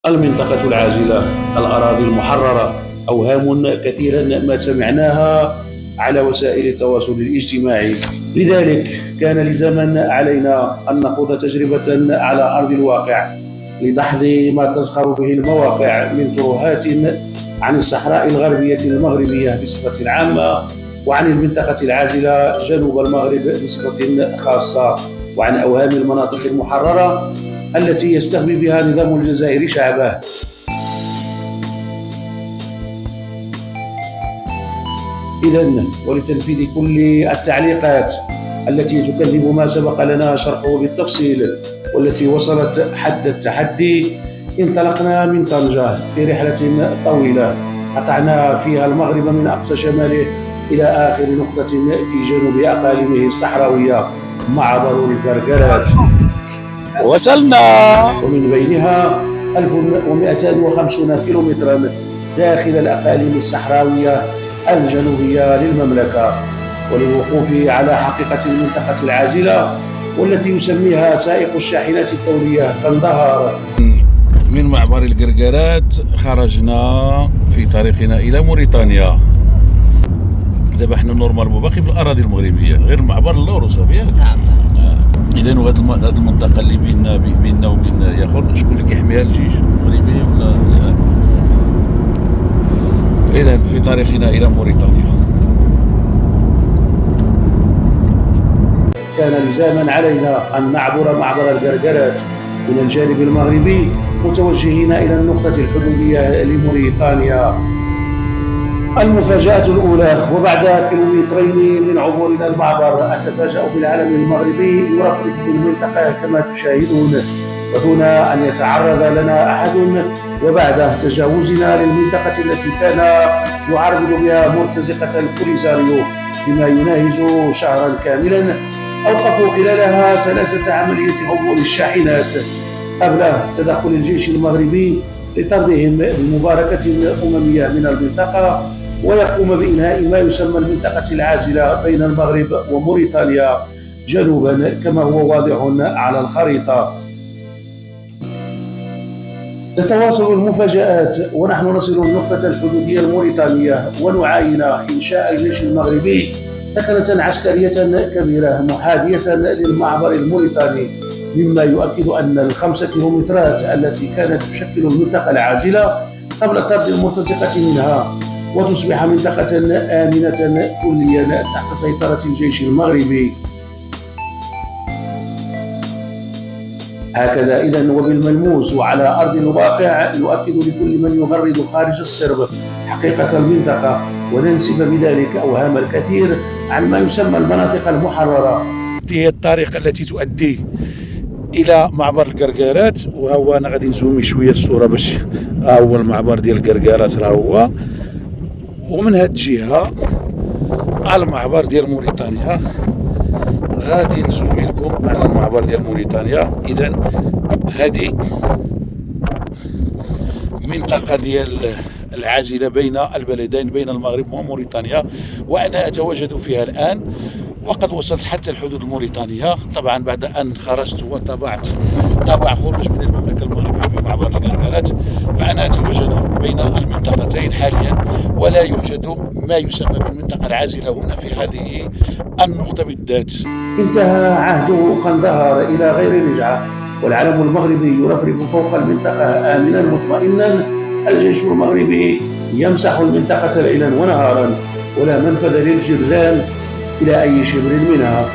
المنطقة العازلة، الأراضي المحررة، أوهام كثيرا ما سمعناها على وسائل التواصل الاجتماعي. لذلك كان لزاما علينا أن نخوض تجربة على أرض الواقع لدحض ما تزخر به المواقع من ترهات عن الصحراء الغربية المغربية بصفة عامة، وعن المنطقة العازلة جنوب المغرب بصفة خاصة، وعن أوهام المناطق المحررة التي يستخبي بها نظام الجزائر شعبه. إذن ولتنفيذ كل التعليقات التي تكذب ما سبق لنا شرحه بالتفصيل والتي وصلت حد التحدي، انطلقنا من طنجة في رحلة طويلة قطعنا فيها المغرب من أقصى شماله إلى آخر نقطة في جنوب أقاليمه الصحراوية مع مرور القرقرات. وصلنا، ومن بينها 1250 كيلومترا داخل الأقاليم الصحراوية الجنوبية للمملكة، وللوقوف على حقيقة المنطقة العازلة والتي يسميها سائق الشاحنات الدولية قندهار. من معبر القرقرات خرجنا في طريقنا إلى موريتانيا. دابا حنا نورمال باقي في الأراضي المغربية غير معبر اللوروس، ياك؟ نعم. إذن هذه المنطقة اللي بيننا وبين ياخذ شكون اللي كيحميها؟ الجيش المغربي ولا لا؟ إذن في طريقنا إلى موريتانيا. كان لزاما علينا أن نعبر معبر القرقرات من الجانب المغربي متوجهين إلى النقطة الحدودية لموريتانيا. المفاجأة الأولى، وبعد كيلومترين من عبورنا المعبر أتفاجأ بالعلم المغربي يرفرف بالمنطقة كما تشاهدون ودون أن يتعرض لنا أحد. وبعد تجاوزنا للمنطقة التي كان يعرض بها مرتزقة البوليساريو بما يناهز شهرا كاملا، أوقفوا خلالها سلاسة عملية عبور الشاحنات قبل تدخل الجيش المغربي لطردهم بمباركة أممية من المنطقة، ويقوم بإنهاء ما يسمى المنطقة العازلة بين المغرب وموريتانيا جنوبا كما هو واضح على الخريطة. تتواصل المفاجآت ونحن نصل النقطة الحدودية الموريتانية ونعاين إنشاء الجيش المغربي ثكنة عسكرية كبيرة محاذية للمعبر الموريتاني، مما يؤكد أن ال5 كيلومترات التي كانت تشكل المنطقة العازلة قبل طرد المرتزقة منها وتصبح منطقة آمنة كليا تحت سيطرة الجيش المغربي. هكذا إذن وبالملموس وعلى أرض الواقع يؤكد لكل من يغرد خارج السرب حقيقة المنطقة، وننسف بذلك أوهام الكثير عن ما يسمى المناطق المحررة. هي الطريقة التي تؤدي إلى معبر القرقرات، وهو أنا غادي نزومي شوية الصورة باش ها هو المعبر ديال القرقرات راه هو، ومن هاد الجهة المعبر ديال موريتانيا. غادي نزومي لكم على المعبر ديال موريتانيا. إذن هذه منطقة ديال العازلة بين البلدين، بين المغرب وموريتانيا، وأنا أتواجد فيها الآن، وقد وصلت حتى الحدود الموريتانية. طبعا بعد أن خرجت وطبعت طبع خروج من المملكة المغربية بمعبر القرقرات، فأنا أتواجد بين المنطقتين حاليا، ولا يوجد ما يسمى بالمنطقة العازلة هنا في هذه النقطة بالذات. انتهى عهد قندهار إلى غير رجعة، والعلم المغربي يرفرف فوق المنطقة آمنا مطمئنا. الجيش المغربي يمسح المنطقة ليلا ونهارا، ولا منفذ للجرذان إلى أي شبر منها.